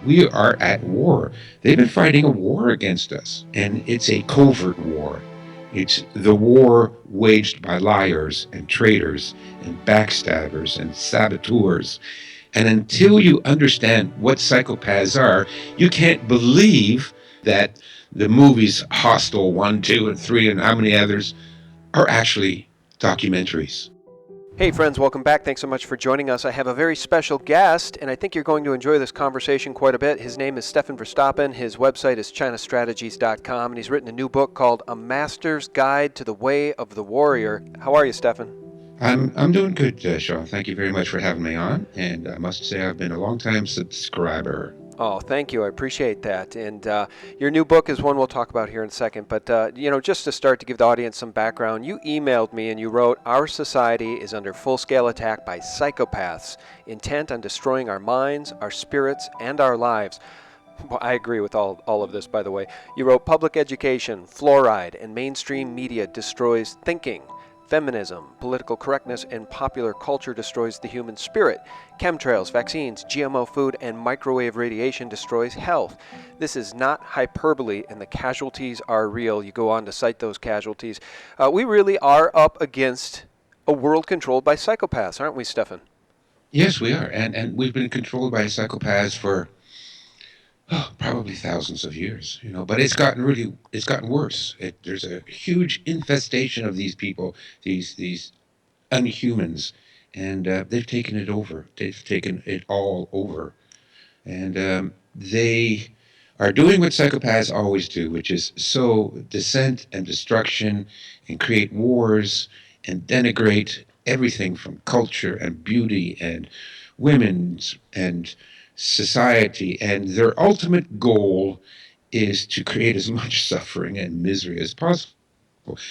We are at war. They've been fighting a war against us, and it's a covert war. It's the war waged by liars and traitors and backstabbers and saboteurs. And until you understand what psychopaths are, you can't believe that the movies Hostel 1, 2, and 3, and how many others are actually documentaries. Hey friends, welcome back. Thanks so much for joining us. I have a very special guest, and I think you're going to enjoy this conversation quite a bit. His name is Stefan Verstappen. His website is chinastrategies.com, and he's written a new book called A Master's Guide to the Way of the Warrior. How are you, Stefan? I'm doing good, Sean. Thank you very much for having me on. And I must say, I've been a long time subscriber. Oh, thank you. I appreciate that. And your new book is one we'll talk about here in a second. But, just to start, to give the audience some background, you emailed me and you wrote, "Our society is under full-scale attack by psychopaths, intent on destroying our minds, our spirits, and our lives." Well, I agree with all of this, by the way. You wrote, "Public education, fluoride, and mainstream media destroys thinking. Feminism, political correctness, and popular culture destroys the human spirit. Chemtrails, vaccines, GMO food, and microwave radiation destroys health. This is not hyperbole, and the casualties are real." You go on to cite those casualties. We really are up against a world controlled by psychopaths, aren't we, Stefan? Yes, we are. And we've been controlled by psychopaths for probably thousands of years, but it's gotten worse. There's a huge infestation of these people, these unhumans, and they've taken it over. They've taken it all over. And they are doing what psychopaths always do, which is sow dissent and destruction and create wars and denigrate everything from culture and beauty and women's and society. And their ultimate goal is to create as much suffering and misery as possible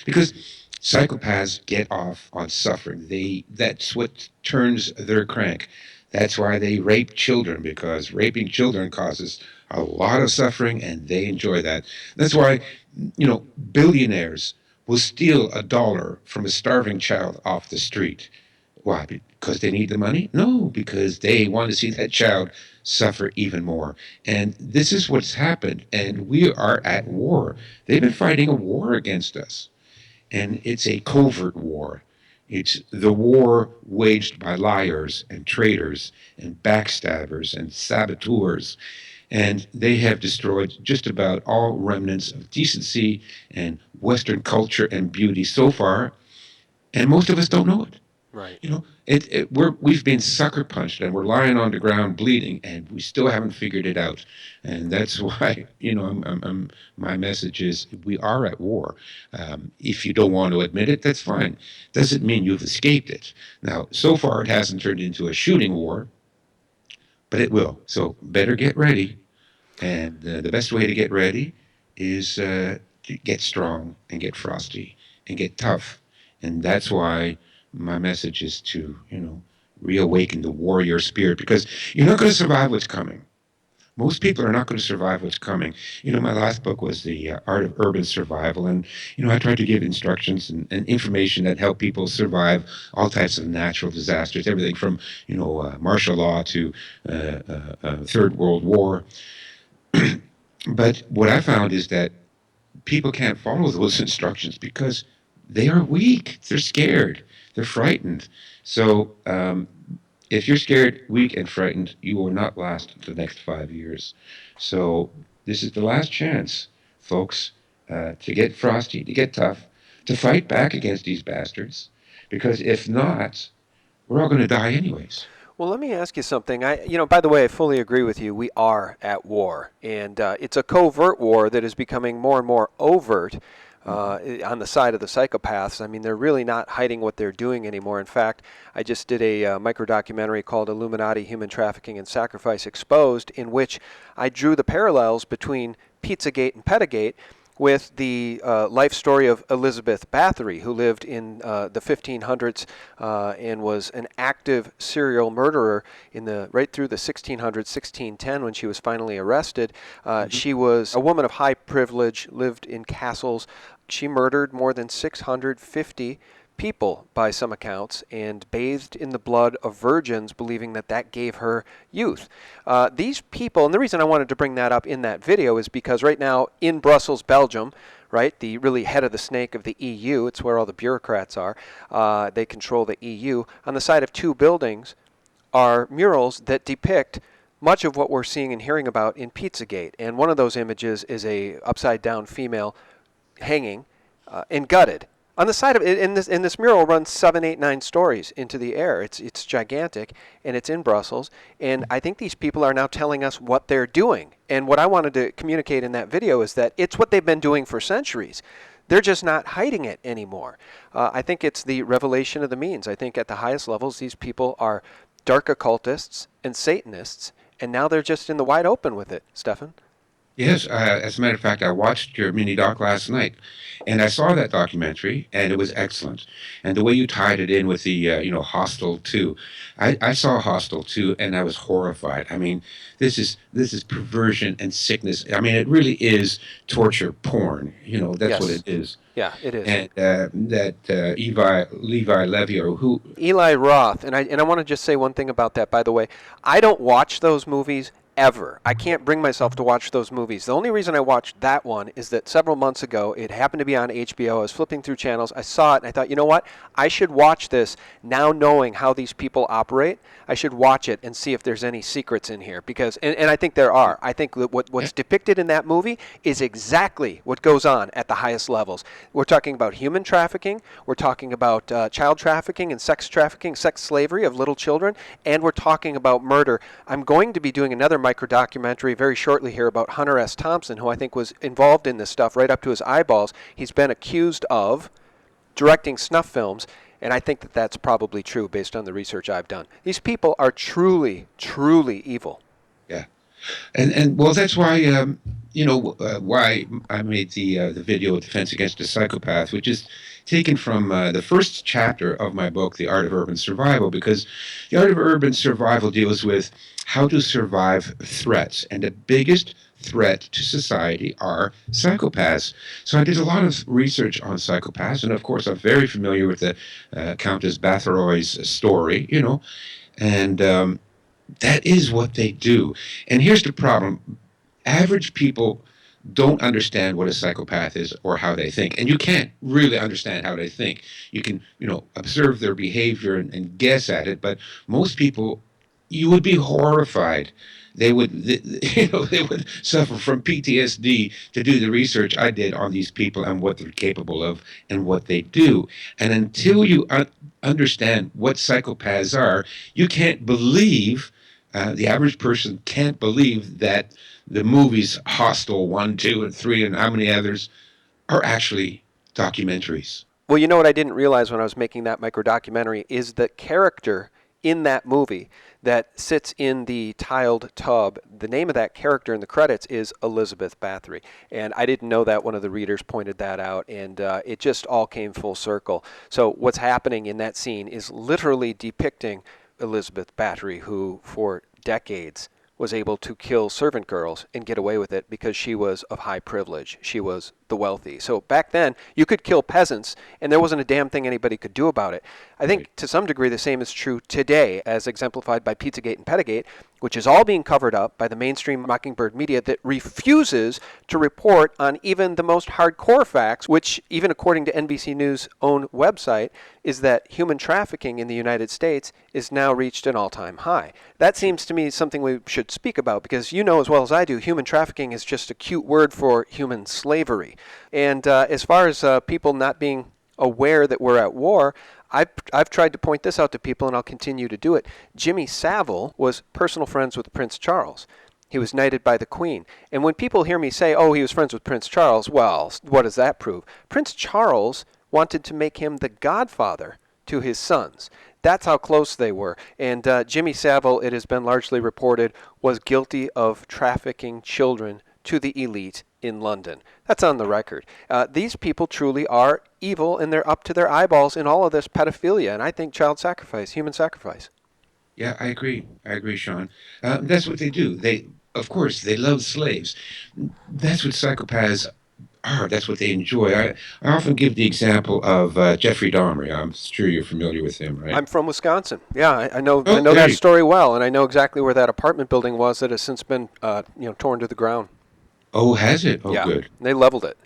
because psychopaths get off on suffering. That's what turns their crank. That's why they rape children, because raping children causes a lot of suffering and they enjoy that. That's why, billionaires will steal a dollar from a starving child off the street. Why? Because they need the money? No, because they want to see that child suffer even more. And this is what's happened. And we are at war. They've been fighting a war against us. And it's a covert war. It's the war waged by liars and traitors and backstabbers and saboteurs. And they have destroyed just about all remnants of decency and Western culture and beauty so far. And most of us don't know it. Right. We've been sucker punched and we're lying on the ground bleeding and we still haven't figured it out. And that's why, my message is we are at war. If you don't want to admit it, that's fine. Doesn't mean you've escaped it. Now, so far it hasn't turned into a shooting war, but it will. So better get ready. And the best way to get ready is to get strong and get frosty and get tough. And that's why my message is to, reawaken the warrior spirit because you're not going to survive what's coming. Most people are not going to survive what's coming. My last book was The Art of Urban Survival. And, I tried to give instructions and information that help people survive all types of natural disasters, everything from, martial law to Third World War. But what I found is that people can't follow those instructions because they are weak. They're scared. They're frightened. So if you're scared, weak, and frightened, you will not last the next 5 years. So this is the last chance, folks, to get frosty, to get tough, to fight back against these bastards. Because if not, we're all going to die anyways. Well, let me ask you something. By the way, I fully agree with you. We are at war, and it's a covert war that is becoming more and more overt on the side of the psychopaths. I mean, they're really not hiding what they're doing anymore. In fact, I just did a micro documentary called "Illuminati: Human Trafficking and Sacrifice Exposed," in which I drew the parallels between Pizzagate and Pedagate with the life story of Elizabeth Bathory, who lived in the 1500s and was an active serial murderer right through the 1600s, 1610, when she was finally arrested. She was a woman of high privilege, lived in castles. She murdered more than 650 people by some accounts and bathed in the blood of virgins, believing that that gave her youth. These people, and the reason I wanted to bring that up in that video is because right now in Brussels, Belgium, right, the really head of the snake of the EU, it's where all the bureaucrats are, they control the EU, on the side of two buildings are murals that depict much of what we're seeing and hearing about in Pizzagate. And one of those images is a upside down female hanging and gutted. On the side of it, and this mural runs 7, 8, 9 stories into the air. It's gigantic, and it's in Brussels. And I think these people are now telling us what they're doing. And what I wanted to communicate in that video is that it's what they've been doing for centuries. They're just not hiding it anymore. I think it's the revelation of the means. I think at the highest levels, these people are dark occultists and Satanists, and now they're just in the wide open with it, Stefan. Yes, as a matter of fact, I watched your mini doc last night, and I saw that documentary, and it was excellent. And the way you tied it in with the, Hostel 2, I saw Hostel 2, and I was horrified. I mean, this is perversion and sickness. I mean, it really is torture porn. That's what Yes. it is. Yeah, it is. And that Levi Levy, or who? Eli Roth, and I want to just say one thing about that, by the way. I don't watch those movies ever. I can't bring myself to watch those movies. The only reason I watched that one is that several months ago, it happened to be on HBO. I was flipping through channels. I saw it, and I thought, you know what? I should watch this now knowing how these people operate. I should watch it and see if there's any secrets in here. Because, and I think there are. I think that what's depicted in that movie is exactly what goes on at the highest levels. We're talking about human trafficking. We're talking about child trafficking and sex trafficking, sex slavery of little children. And we're talking about murder. I'm going to be doing another micro-documentary very shortly here about Hunter S. Thompson, who I think was involved in this stuff right up to his eyeballs. He's been accused of directing snuff films, and I think that that's probably true based on the research I've done. These people are truly, truly evil. Yeah. And well, that's why why I made the video Defense Against a Psychopath, which is taken from the first chapter of my book, The Art of Urban Survival, because the Art of Urban Survival deals with how to survive threats, and the biggest threat to society are psychopaths. So I did a lot of research on psychopaths, and of course I'm very familiar with the Countess Bathory's story, and that is what they do. And here's the problem. Average people don't understand what a psychopath is or how they think. And you can't really understand how they think. You can, observe their behavior and guess at it, but most people, you would be horrified. They would suffer from PTSD to do the research I did on these people and what they're capable of and what they do. And until you understand what psychopaths are, you can't believe, the average person can't believe that the movies Hostel 1, 2, and 3, and how many others are actually documentaries. Well, you know what I didn't realize when I was making that micro documentary is the character in that movie that sits in the tiled tub. The name of that character in the credits is Elizabeth Bathory. And I didn't know that. One of the readers pointed that out, and it just all came full circle. So what's happening in that scene is literally depicting Elizabeth Bathory, who for decades was able to kill servant girls and get away with it because she was of high privilege. She was the wealthy. So back then, you could kill peasants, and there wasn't a damn thing anybody could do about it. I think to some degree the same is true today, as exemplified by Pizzagate and Pedagate, which is all being covered up by the mainstream Mockingbird media that refuses to report on even the most hardcore facts, which, even according to NBC News' own website, is that human trafficking in the United States is now reached an all-time high. That seems to me something we should speak about, because you know as well as I do, human trafficking is just a cute word for human slavery. And as far as people not being aware that we're at war, I've tried to point this out to people, and I'll continue to do it. Jimmy Savile was personal friends with Prince Charles. He was knighted by the Queen. And when people hear me say, oh, he was friends with Prince Charles, well, what does that prove? Prince Charles wanted to make him the godfather to his sons. That's how close they were. And Jimmy Savile, it has been largely reported, was guilty of trafficking children to the elite in London. That's on the record. These people truly are evil, and they're up to their eyeballs in all of this pedophilia, and I think child sacrifice, human sacrifice. Yeah, I agree. I agree, Sean. That's what they do. Of course, they love slaves. That's what psychopaths That's what they enjoy. I often give the example of Jeffrey Dahmer. I'm sure you're familiar with him, right? I'm from Wisconsin. Yeah, I Oh, know there that you. story well, and I know exactly where that apartment building was that has since been torn to the ground. Oh, has it? Oh, Yeah, good. they leveled it.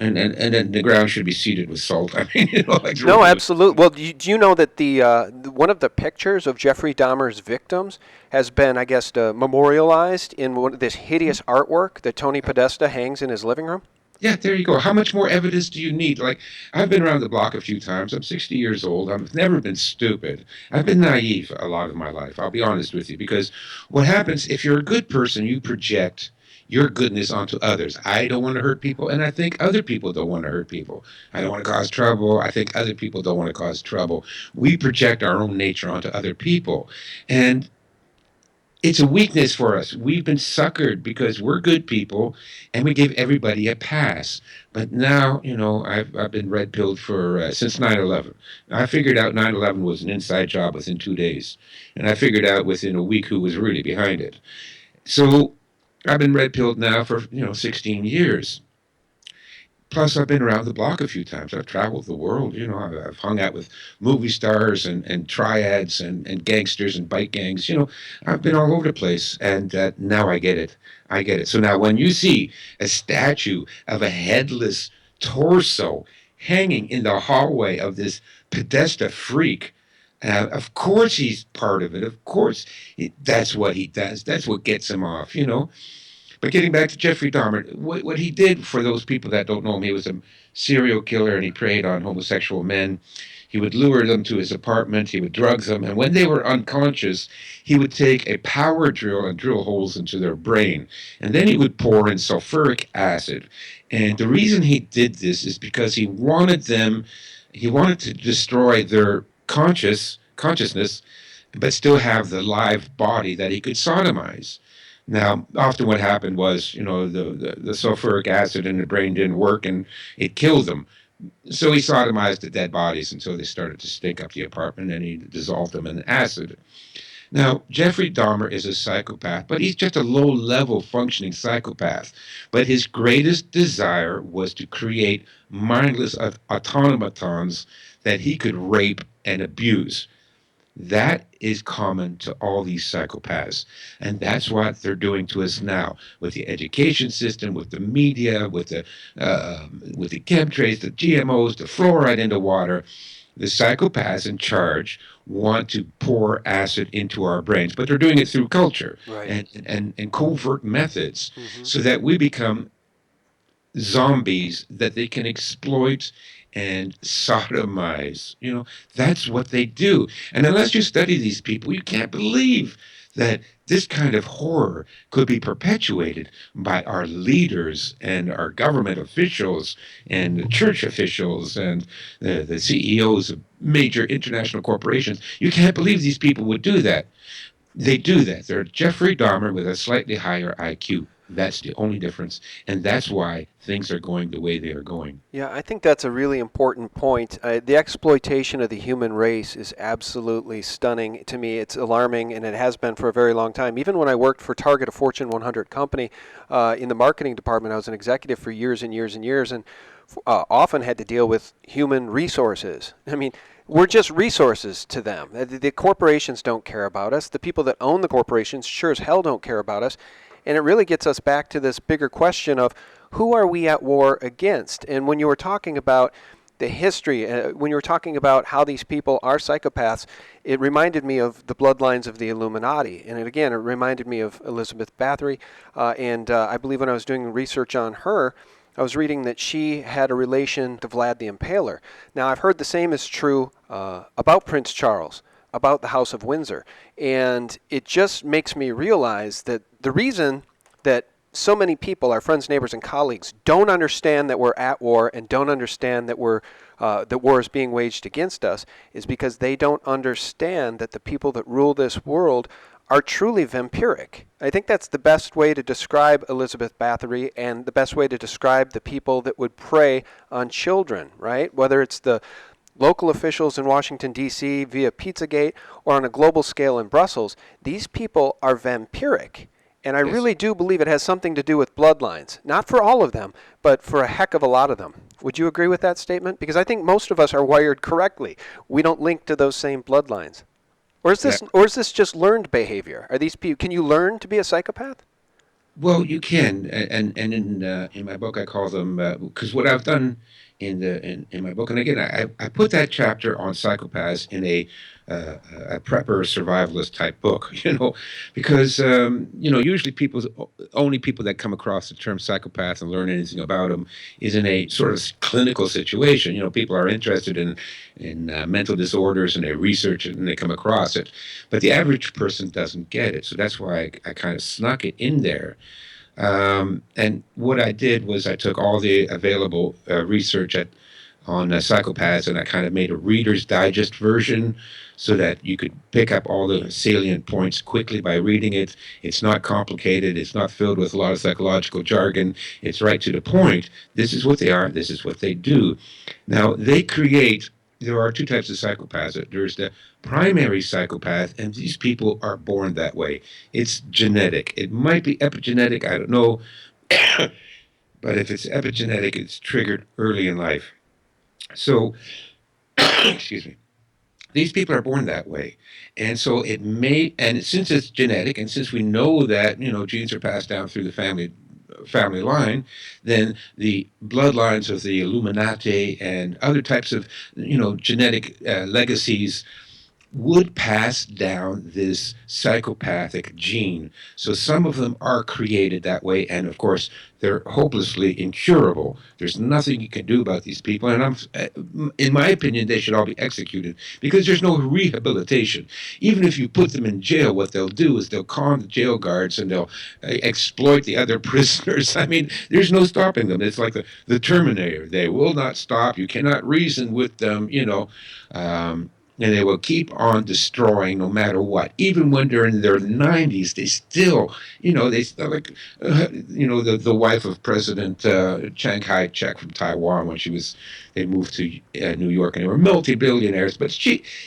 And then the ground should be seeded with salt. I mean, like No, roses. absolutely. Well, do you know that one of the pictures of Jeffrey Dahmer's victims has been, I guess, memorialized in this hideous artwork that Tony Podesta hangs in his living room? Yeah, there you go. How much more evidence do you need? Like, I've been around the block a few times. I'm 60 years old. I've never been stupid. I've been naive a lot of my life. I'll be honest with you. Because what happens if you're a good person, you project your goodness onto others. I don't want to hurt people, and I think other people don't want to hurt people. I don't want to cause trouble. I think other people don't want to cause trouble. We project our own nature onto other people. And it's a weakness for us. We've been suckered because we're good people and we give everybody a pass. But now, I've been red pilled for since 9/11. I figured out 9/11 was an inside job within 2 days. And I figured out within a week who was really behind it. So I've been red pilled now for, 16 years. Plus, I've been around the block a few times. I've traveled the world. I've hung out with movie stars and triads and gangsters and bike gangs. I've been all over the place. And now I get it. I get it. So now when you see a statue of a headless torso hanging in the hallway of this Podesta freak, of course he's part of it. Of course, that's what he does. That's what gets him off. But getting back to Jeffrey Dahmer, what he did for those people that don't know him, he was a serial killer and he preyed on homosexual men. He would lure them to his apartment, he would drug them, and when they were unconscious, he would take a power drill and drill holes into their brain. And then he would pour in sulfuric acid. And the reason he did this is because he wanted to destroy their consciousness, but still have the live body that he could sodomize. Now, often what happened was, the sulfuric acid in the brain didn't work and it killed them. So he sodomized the dead bodies until they started to stink up the apartment and he dissolved them in acid. Now, Jeffrey Dahmer is a psychopath, but he's just a low level functioning psychopath. But his greatest desire was to create mindless automatons that he could rape and abuse. That is common to all these psychopaths. And that's what they're doing to us now with the education system, with the media, with the chemtrails, the GMOs, the fluoride in the water. The psychopaths in charge want to pour acid into our brains, but they're doing it through culture Right. and covert methods Hmm. so that we become zombies that they can exploit and sodomize. That's what they do. And unless you study these people, you can't believe that this kind of horror could be perpetuated by our leaders and our government officials and the church officials and the CEOs of major international corporations. You can't believe these people would do that. They do that. They're Jeffrey Dahmer with a slightly higher IQ. That's the only difference. And that's why things are going the way they are going. Yeah, I think that's a really important point. The exploitation of the human race is absolutely stunning to me. It's alarming, and it has been for a very long time. Even when I worked for Target, a Fortune 100 company, in the marketing department, I was an executive for years and years and years, and often had to deal with human resources. I mean, we're just resources to them. The corporations don't care about us. The people that own the corporations sure as hell don't care about us. And it really gets us back to this bigger question of who are we at war against? And when you were talking about the history, when you were talking about how these people are psychopaths, it reminded me of the bloodlines of the Illuminati. And it reminded me of Elizabeth Bathory. And I believe when I was doing research on her, I was reading that she had a relation to Vlad the Impaler. Now, I've heard the same is true about Prince Charles, about the House of Windsor. And it just makes me realize that the reason that so many people, our friends, neighbors, and colleagues, don't understand that we're at war and don't understand that that war is being waged against us is because they don't understand that the people that rule this world are truly vampiric. I think that's the best way to describe Elizabeth Bathory and the best way to describe the people that would prey on children, right? Whether it's the local officials in Washington, D.C. via Pizzagate or on a global scale in Brussels, these people are vampiric. And I Yes. really do believe it has something to do with bloodlines. Not for all of them, but for a heck of a lot of them. Would you agree with that statement? Because I think most of us are wired correctly. We don't link to those same bloodlines. Yeah. Or is this just learned behavior? Are these people, can you learn to be a psychopath? Well, you can, and in my book I call them, because what I've done in my book, and again I put that chapter on psychopaths in a prepper survivalist type book, because usually only people that come across the term psychopath and learn anything about them is in a sort of clinical situation. People are interested in mental disorders and they research it and they come across it, but the average person doesn't get it. So that's why I kind of snuck it in there. And what I did was I took all the available research on psychopaths and I kind of made a Reader's Digest version so that you could pick up all the salient points quickly by reading it. It's not complicated. It's not filled with a lot of psychological jargon. It's right to the point. This is what they are. This is what they do. Now, there are two types of psychopaths. There's the primary psychopath, and these people are born that way. It's genetic. It might be epigenetic, I don't know. But if it's epigenetic, it's triggered early in life. So, excuse me. These people are born that way. And so and since it's genetic, and since we know that, genes are passed down through the family line, then the bloodlines of the Illuminati and other types of, genetic legacies would pass down this psychopathic gene. So some of them are created that way, and of course, they're hopelessly incurable. There's nothing you can do about these people, and in my opinion, they should all be executed because there's no rehabilitation. Even if you put them in jail, what they'll do is they'll con the jail guards and they'll exploit the other prisoners. I mean, there's no stopping them. It's like the Terminator. They will not stop. You cannot reason with them. Um, and they will keep on destroying no matter what. Even when they're in their 90s, they still, they still like, the wife of President Chiang Kai-shek from Taiwan when they moved to New York and they were multi-billionaires. But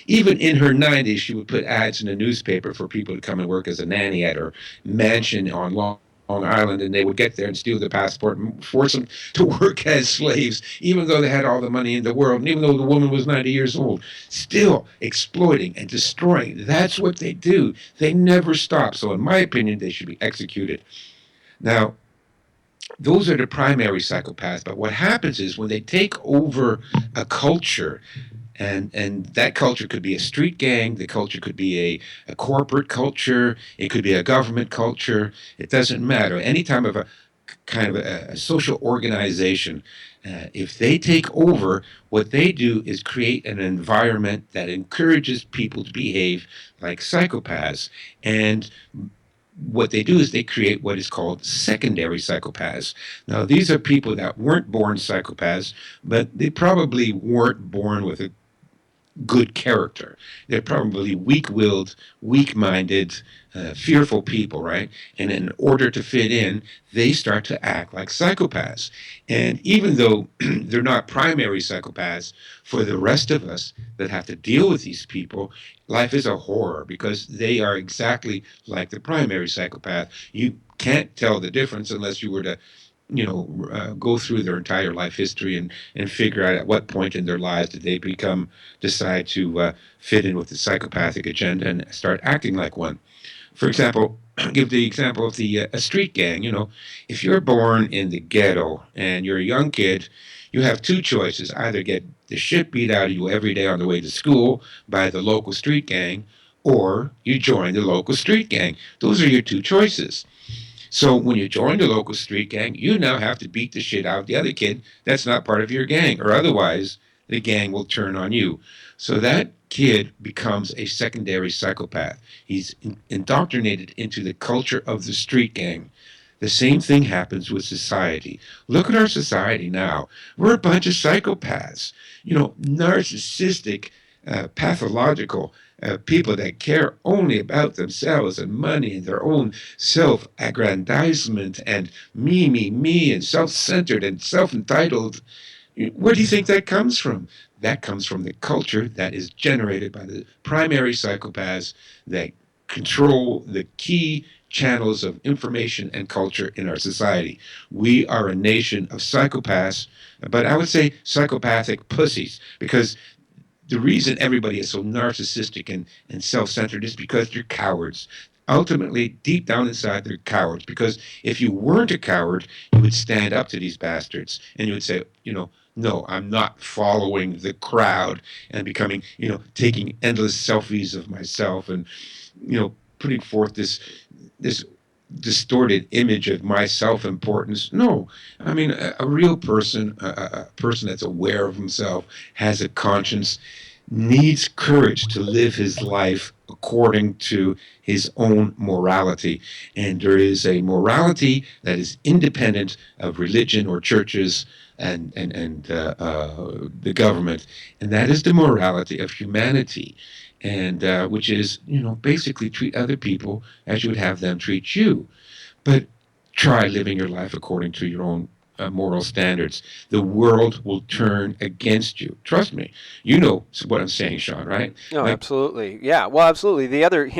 even in her 90s, she would put ads in the newspaper for people to come and work as a nanny at her mansion on Long Island, and they would get there and steal their passport and force them to work as slaves, even though they had all the money in the world, and even though the woman was 90 years old, still exploiting and destroying. That's what they do. They never stop. So, in my opinion, they should be executed. Now, those are the primary psychopaths. But what happens is when they take over a culture, and that culture could be a street gang, the culture could be a corporate culture, it could be a government culture, it doesn't matter. Any time of a kind of a social organization, if they take over, what they do is create an environment that encourages people to behave like psychopaths. And what they do is they create what is called secondary psychopaths. Now, these are people that weren't born psychopaths, but they probably weren't born with a good character. They're probably weak-willed, weak-minded, fearful people, right? And in order to fit in, they start to act like psychopaths. And even though they're not primary psychopaths, for the rest of us that have to deal with these people, life is a horror because they are exactly like the primary psychopath. You can't tell the difference unless you were to go through their entire life history and figure out at what point in their lives did they decide to fit in with the psychopathic agenda and start acting like one. For example, give the example of the a street gang. If you're born in the ghetto and you're a young kid, you have two choices: either get the shit beat out of you every day on the way to school by the local street gang, or you join the local street gang. Those are your two choices. So when you join the local street gang, you now have to beat the shit out of the other kid that's not part of your gang, or otherwise the gang will turn on you. So that kid becomes a secondary psychopath. He's indoctrinated into the culture of the street gang. The same thing happens with society. Look at our society now. We're a bunch of psychopaths, narcissistic, pathological people that care only about themselves and money and their own self aggrandizement and me, and self centered and self entitled. Where do you think that comes from? That comes from the culture that is generated by the primary psychopaths that control the key channels of information and culture in our society. We are a nation of psychopaths, but I would say psychopathic pussies, because the reason everybody is so narcissistic and self-centered is because they're cowards. Ultimately, deep down inside, they're cowards. Because if you weren't a coward, you would stand up to these bastards and you would say, no, I'm not following the crowd and becoming, taking endless selfies of myself and, putting forth this distorted image of my self-importance. No, I mean a real person, a person that's aware of himself, has a conscience, needs courage to live his life according to his own morality. And there is a morality that is independent of religion or churches and the government, and that is the morality of humanity, and which is, basically treat other people as you would have them treat you. But try living your life according to your own moral standards. The world will turn against you. Trust me. You know what I'm saying, Sean, right? No, Like, absolutely. Yeah, well, absolutely. The other,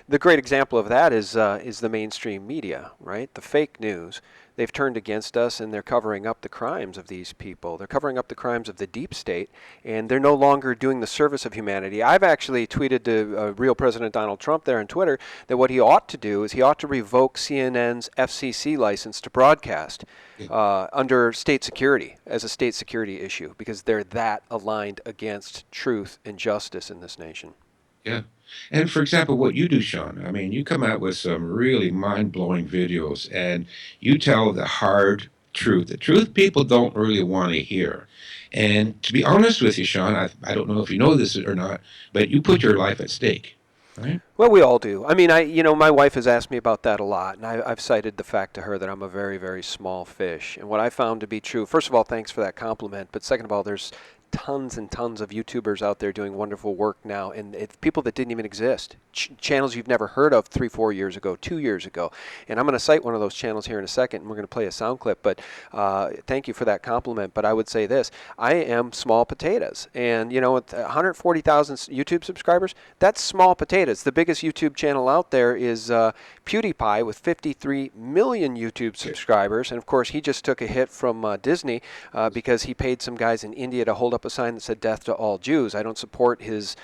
the great example of that is the mainstream media, right? The fake news. They've turned against us, and they're covering up the crimes of these people. They're covering up the crimes of the deep state, and they're no longer doing the service of humanity. I've actually tweeted to real President Donald Trump there on Twitter that what he ought to do is he ought to revoke CNN's FCC license to broadcast under state security, as a state security issue, because they're that aligned against truth and justice in this nation. yeah. And for example, what you do, Sean, I mean, you come out with some really mind-blowing videos and you tell the hard truth, the truth people don't really want to hear. And to be honest with you, Sean, I don't know if you know this or not, but you put your life at stake, right? Well, we all do. I mean, my wife has asked me about that a lot, and I've cited the fact to her that I'm a very, very small fish. And what I found to be true, first of all, thanks for that compliment, but second of all, there's tons and tons of YouTubers out there doing wonderful work now, and it's people that didn't even exist, channels you've never heard of 3-4 years ago, 2 years ago. And I'm going to cite one of those channels here in a second, and we're going to play a sound clip, but thank you for that compliment. But I would say this: I am small potatoes, and with 140,000 YouTube subscribers, that's small potatoes. The biggest YouTube channel out there is PewDiePie with 53 million YouTube subscribers, and of course he just took a hit from Disney because he paid some guys in India to hold up a sign that said "Death to all Jews." I don't support his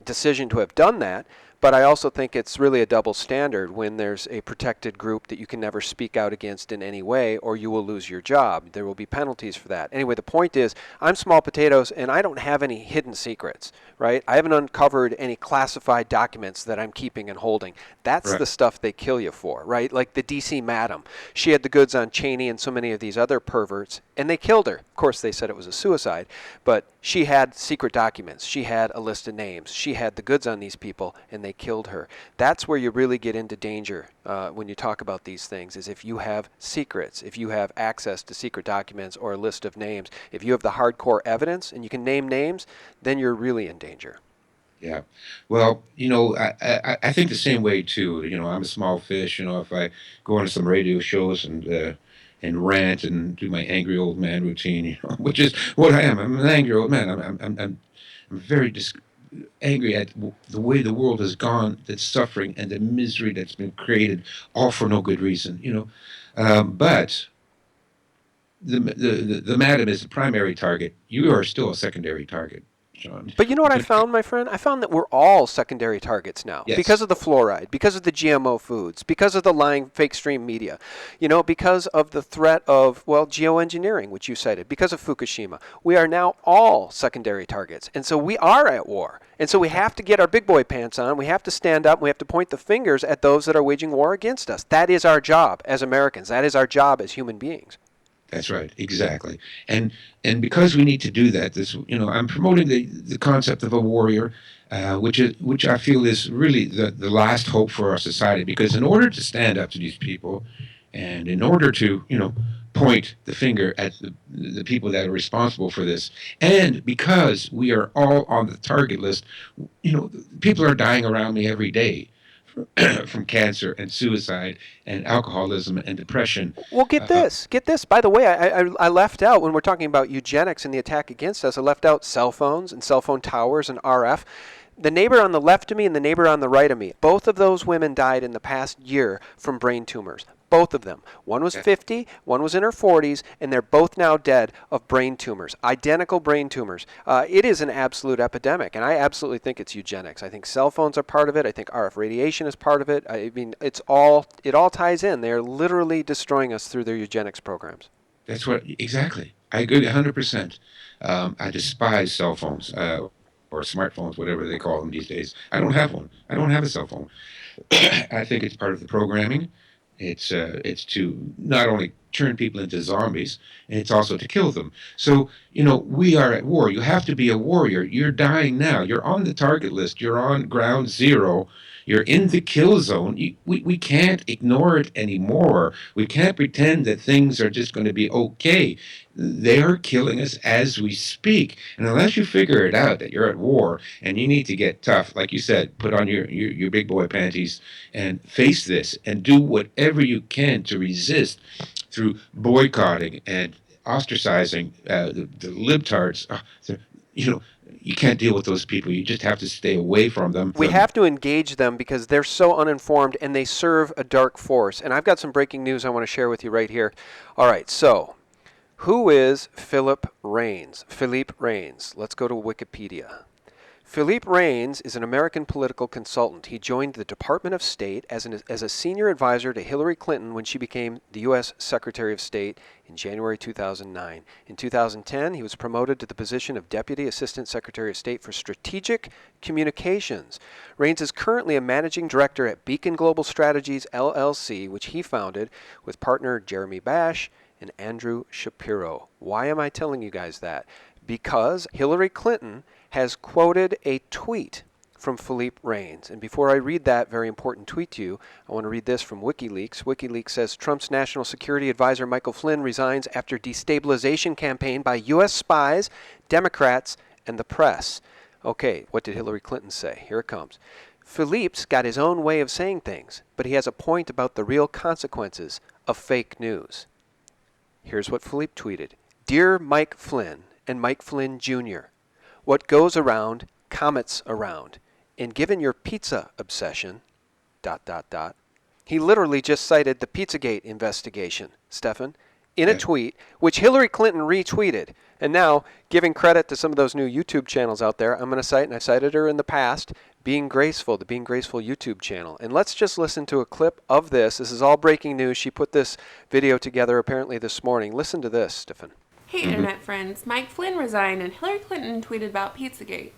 decision to have done that, but I also think it's really a double standard when there's a protected group that you can never speak out against in any way, or you will lose your job. There will be penalties for that. Anyway, the point is, I'm small potatoes, and I don't have any hidden secrets, right? I haven't uncovered any classified documents that I'm keeping and holding. That's Right. the stuff they kill you for, right? Like the DC Madam. She had the goods on Cheney and so many of these other perverts, and they killed her. Of course, they said it was a suicide, but she had secret documents. She had a list of names. She had the goods on these people, and they killed her. That's where you really get into danger when you talk about these things, is if you have secrets, if you have access to secret documents or a list of names, if you have the hardcore evidence and you can name names, then you're really in danger. Yeah. Well, I think the same way too. I'm a small fish. If I go on some radio shows and rant and do my angry old man routine, which is what I am. I'm an angry old man. I'm very angry at the way the world has gone, the suffering and the misery that's been created, all for no good reason. But the madam is the primary target. You are still a secondary target, John. But you know what I found, my friend? I found that we're all secondary targets now because Yes. of the fluoride, because of the GMO foods, because of the lying fake stream media, because of the threat of, well, geoengineering, which you cited, because of Fukushima. We are now all secondary targets. And so we are at war. And so we have to get our big boy pants on. We have to stand up. We have to point the fingers at those that are waging war against us. That is our job as Americans. That is our job as human beings. That's right, exactly. And because we need to do that, I'm promoting the concept of a warrior, which I feel is really the last hope for our society. Because in order to stand up to these people, and in order to point the finger at the people that are responsible for this, and because we are all on the target list, people are dying around me every day from cancer and suicide and alcoholism and depression. Well, get Uh, this. Get this. By the way, I left out, when we're talking about eugenics and the attack against us, I left out cell phones and cell phone towers and RF. The neighbor on the left of me and the neighbor on the right of me, both of those women died in the past year from brain tumors. Both of them. One was 50, one was in her 40s, and they're both now dead of brain tumors, identical brain tumors. It is an absolute epidemic, and I absolutely think it's eugenics. I think cell phones are part of it. I think RF radiation is part of it. I mean, it all ties in. They are literally destroying us through their eugenics programs. That's what exactly. I agree 100%. I despise cell phones or smartphones, whatever they call them these days. I don't have one. I don't have a cell phone. I think it's part of the programming. It's to not only turn people into zombies, it's also to kill them. So we are at war. You have to be a warrior. You're dying now. You're on the target list. You're on ground zero. You're in the kill zone. We can't ignore it anymore. We can't pretend that things are just going to be okay. They are killing us as we speak. And unless you figure it out that you're at war and you need to get tough, like you said, put on your big boy panties and face this and do whatever you can to resist through boycotting and ostracizing the libtards. You know, you can't deal with those people. You just have to stay away from them. We have to engage them because they're so uninformed and they serve a dark force. And I've got some breaking news I want to share with you right here. All right, so who is Philip Raines? Philippe Raines. Let's go to Wikipedia. Philippe Raines is an American political consultant. He joined the Department of State as a senior advisor to Hillary Clinton when she became the U.S. Secretary of State in January 2009. In 2010, he was promoted to the position of Deputy Assistant Secretary of State for Strategic Communications. Raines is currently a managing director at Beacon Global Strategies, LLC, which he founded with partner Jeremy Bash and Andrew Shapiro. Why am I telling you guys that? Because Hillary Clinton has quoted a tweet from Philippe Raines. And before I read that very important tweet to you, I want to read this from WikiLeaks. WikiLeaks says Trump's National Security Advisor Michael Flynn resigns after destabilization campaign by U.S. spies, Democrats, and the press. Okay, what did Hillary Clinton say? Here it comes. Philippe's got his own way of saying things, but he has a point about the real consequences of fake news. Here's what Philippe tweeted. Dear Mike Flynn and Mike Flynn Jr., what goes around, comets around. And given your pizza obsession, ... He literally just cited the Pizzagate investigation, Stefan, in a tweet, which Hillary Clinton retweeted. And now, giving credit to some of those new YouTube channels out there, I'm going to cite, and I've cited her in the past, Being Graceful, the Being Graceful YouTube channel. And let's just listen to a clip of this. This is all breaking news. She put this video together apparently this morning. Listen to this, Stefan. Hey, Internet friends. Mike Flynn resigned and Hillary Clinton tweeted about Pizzagate.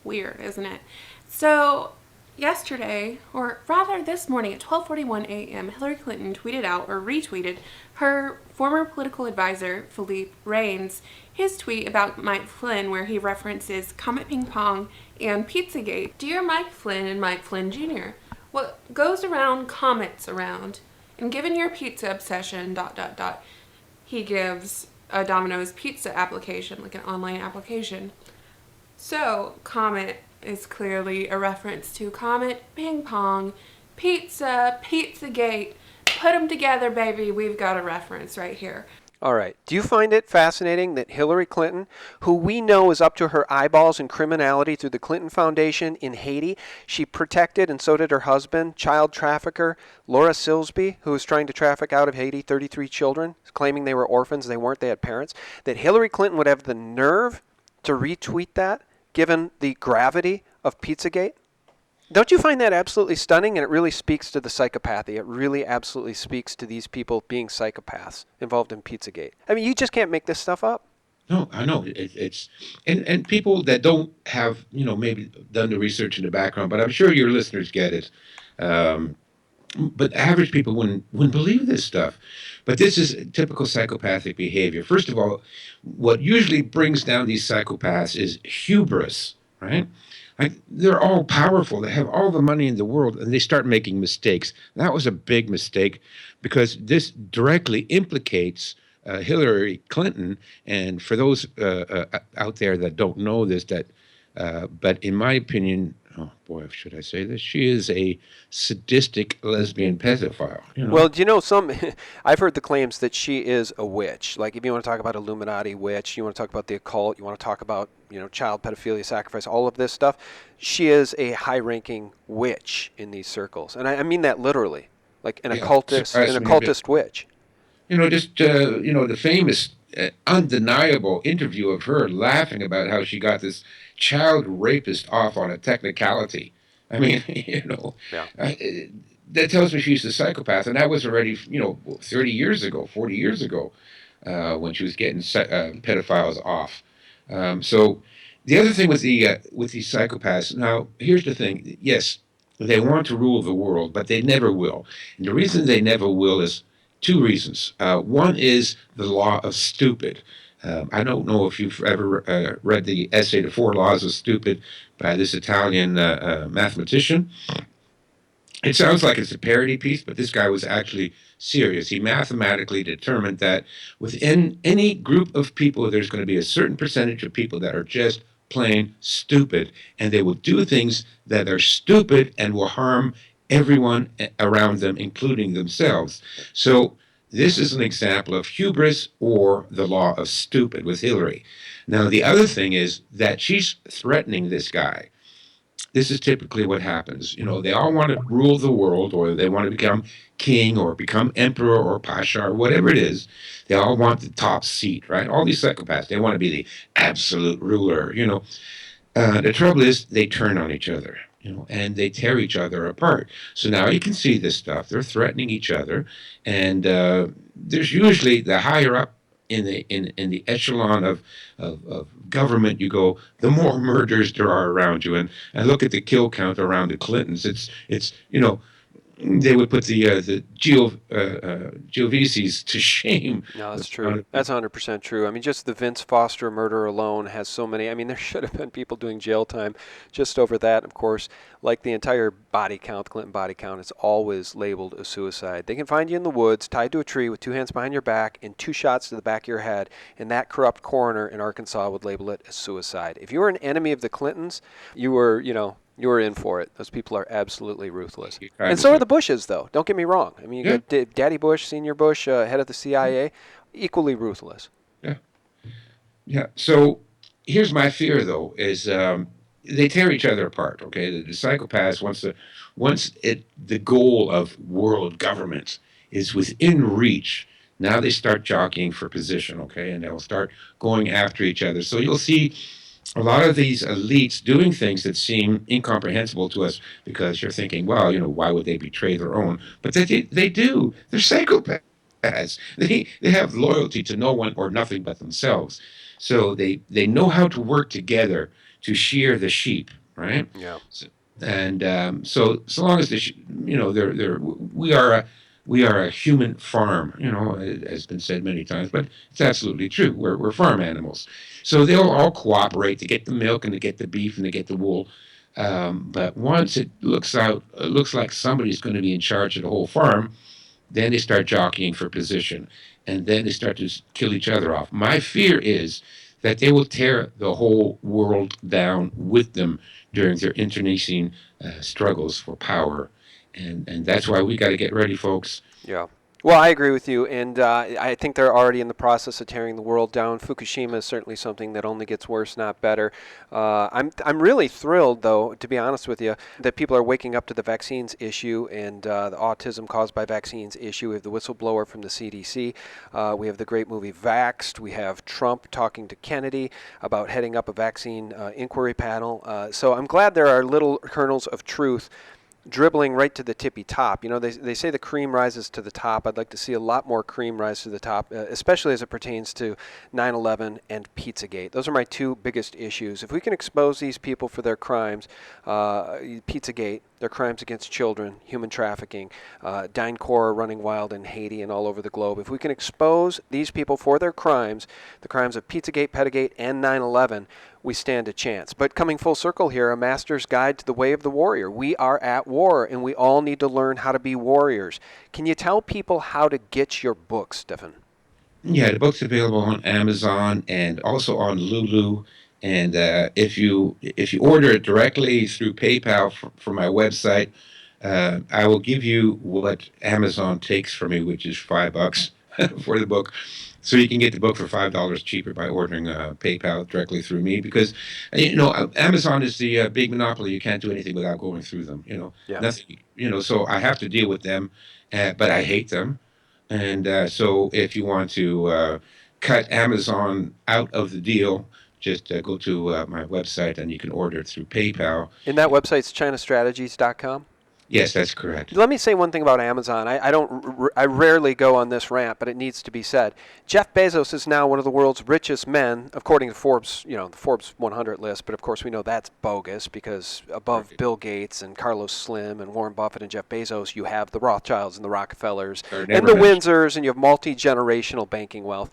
Weird, isn't it? So, yesterday, or rather this morning at 12:41 a.m., Hillary Clinton tweeted out or retweeted her former political advisor, Philippe Raines, his tweet about Mike Flynn where he references Comet Ping Pong and Pizzagate. Dear Mike Flynn and Mike Flynn Jr., what goes around comets around, and given your pizza obsession, ... He gives a Domino's pizza application, like an online application. So, Comet is clearly a reference to Comet, Ping Pong, Pizza, Pizzagate. Put them together, baby. We've got a reference right here. All right. Do you find it fascinating that Hillary Clinton, who we know is up to her eyeballs in criminality through the Clinton Foundation in Haiti, she protected, and so did her husband, child trafficker Laura Silsby, who was trying to traffic out of Haiti 33 children, claiming they were orphans. They weren't. They had parents. That Hillary Clinton would have the nerve to retweet that, given the gravity of Pizzagate? Don't you find that absolutely stunning? And it really speaks to the psychopathy. It really absolutely speaks to these people being psychopaths involved in Pizzagate. I mean, you just can't make this stuff up. No, I know it's and people that don't have maybe done the research in the background, but I'm sure your listeners get it. But average people wouldn't believe this stuff. But this is typical psychopathic behavior. First of all, what usually brings down these psychopaths is hubris, right? Like they're all powerful. They have all the money in the world, and they start making mistakes. That was a big mistake because this directly implicates Hillary Clinton. And for those out there that don't know this, but in my opinion, oh boy, should I say this? She is a sadistic lesbian pedophile. Well, do you know some? I've heard the claims that she is a witch. Like, if you want to talk about Illuminati witch, you want to talk about the occult, you want to talk about child pedophilia, sacrifice, all of this stuff. She is a high-ranking witch in these circles, and I mean that literally, like Yeah, surprised an me a bit. occultist witch. The famous, undeniable interview of her laughing about how she got this child rapist off on a technicality. I mean, Yeah. uh, that tells me she's a psychopath, and that was already, 30 years ago, 40 years ago, when she was getting pedophiles off. So the other thing with these psychopaths. Now, here's the thing. Yes, they want to rule the world, but they never will. And the reason they never will is two reasons. One is the law of stupid. I don't know if you've ever read the essay "The Four Laws of Stupid" by this Italian mathematician. It sounds like it's a parody piece, but this guy was actually serious. He mathematically determined that within any group of people, there's going to be a certain percentage of people that are just plain stupid, and they will do things that are stupid and will harm everyone around them, including themselves. So, this is an example of hubris or the law of stupid with Hillary. Now, the other thing is that she's threatening this guy. This is typically what happens. They all want to rule the world, or they want to become king, or become emperor, or pasha, or whatever it is. They all want the top seat, right? All these psychopaths, they want to be the absolute ruler. The trouble is, they turn on each other, and they tear each other apart. So now you can see this stuff. They're threatening each other, and there's usually the higher up in the echelon of government you go, the more murders there are around you. And look at the kill count around the Clintons. It's they would put the Giovisis to shame. No, that's true. That's 100% true. I mean, just the Vince Foster murder alone has so many. I mean, there should have been people doing jail time just over that. Of course, like the entire body count, the Clinton body count, is always labeled a suicide. They can find you in the woods, tied to a tree with two hands behind your back and two shots to the back of your head, and that corrupt coroner in Arkansas would label it as suicide. If you were an enemy of the Clintons, you were, you were in for it. Those people are absolutely ruthless. And so are the Bushes, though. Don't get me wrong. I mean, you got Daddy Bush, Senior Bush, head of the CIA, equally ruthless. Yeah. Yeah. So here's my fear, though, is they tear each other apart. Okay, the psychopaths the goal of world government is within reach. Now they start jockeying for position. Okay, and they'll start going after each other. So you'll see a lot of these elites doing things that seem incomprehensible to us because you're thinking, well, why would they betray their own? But they do. They're psychopaths. They have loyalty to no one or nothing but themselves. So they know how to work together to shear the sheep, right? Yeah. And so long as we are a human farm. It has been said many times, but it's absolutely true. We're farm animals, so they'll all cooperate to get the milk and to get the beef and to get the wool. But once it looks like somebody's going to be in charge of the whole farm, then they start jockeying for position, and then they start to kill each other off. My fear is that they will tear the whole world down with them during their internecine struggles for power, and that's why we got to get ready, folks. Yeah. Well, I agree with you, and I think they're already in the process of tearing the world down. Fukushima is certainly something that only gets worse, not better. I'm really thrilled, though, to be honest with you, that people are waking up to the vaccines issue and the autism caused by vaccines issue. We have the whistleblower from the CDC. We have the great movie Vaxxed. We have Trump talking to Kennedy about heading up a vaccine inquiry panel. So I'm glad there are little kernels of truth dribbling right to the tippy top. They say the cream rises to the top. I'd like to see a lot more cream rise to the top, especially as it pertains to 9/11 and Pizzagate. Those are my two biggest issues. If we can expose these people for their crimes, Pizzagate, their crimes against children, human trafficking, DynCorp running wild in Haiti and all over the globe, if we can expose these people for their crimes, the crimes of Pizzagate, Pedagate, and 9/11, we stand a chance. But coming full circle here, a master's guide to the way of the warrior. We are at war, and we all need to learn how to be warriors. Can you tell people how to get your book, Stefan? Yeah, the book's available on Amazon and also on Lulu. And if you order it directly through PayPal from my website, I will give you what Amazon takes for me, which is $5 for the book. So you can get the book for $5 cheaper by ordering PayPal directly through me, because Amazon is the big monopoly. You can't do anything without going through them. Yeah. Nothing. So I have to deal with them, but I hate them. And so if you want to cut Amazon out of the deal, just go to my website and you can order it through PayPal. And that website's chinastrategies.com. Yes, that's correct. Let me say one thing about Amazon. I rarely go on this rant, but it needs to be said. Jeff Bezos is now one of the world's richest men, according to Forbes, the Forbes 100 list. But of course, we know that's bogus, because above Bill Gates and Carlos Slim and Warren Buffett and Jeff Bezos, you have the Rothschilds and the Rockefellers and the Windsors, and you have multi-generational banking wealth.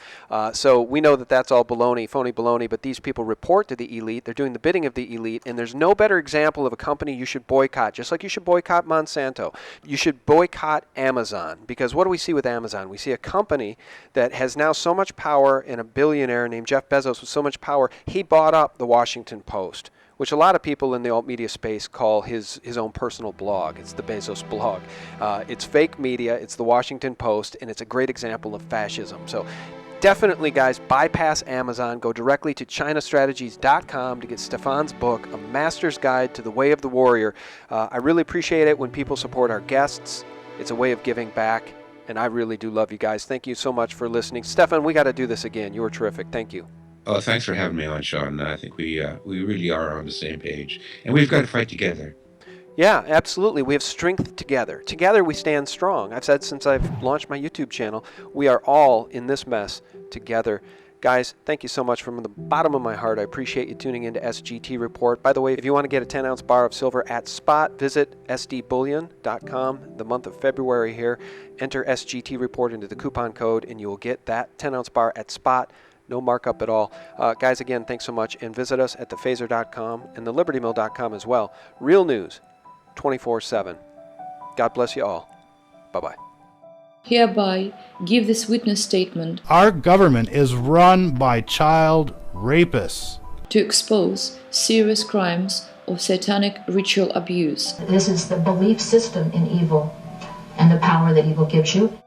So we know that that's all baloney, phony baloney. But these people report to the elite. They're doing the bidding of the elite, and there's no better example of a company you should boycott, just like you should boycott Monsanto. You should boycott Amazon, because what do we see with Amazon? We see a company that has now so much power, and a billionaire named Jeff Bezos with so much power, he bought up the Washington Post, which a lot of people in the alt media space call his own personal blog. It's the Bezos blog. It's fake media, it's the Washington Post, and it's a great example of fascism. So definitely, guys, bypass Amazon. Go directly to chinastrategies.com to get Stefan's book, A Master's Guide to the Way of the Warrior. I really appreciate it when people support our guests. It's a way of giving back, and I really do love you guys. Thank you so much for listening. Stefan, we got to do this again. You were terrific. Thank you. Oh, thanks for having me on, Sean. I think we really are on the same page, and we've got to fight together. Yeah, absolutely. We have strength together. Together we stand strong. I've said since I've launched my YouTube channel, we are all in this mess together. Guys, thank you so much from the bottom of my heart. I appreciate you tuning into SGT Report. By the way, if you want to get a 10-ounce bar of silver at spot, visit sdbullion.com the month of February here. Enter SGT Report into the coupon code, and you will get that 10-ounce bar at spot. No markup at all. Guys, again, thanks so much. And visit us at thephaser.com and thelibertymill.com as well. Real news, 24/7. God bless you all. Bye-bye. Hereby give this witness statement Our government is run by child rapists to expose serious crimes of satanic ritual abuse. This is the belief system in evil and the power that evil gives you.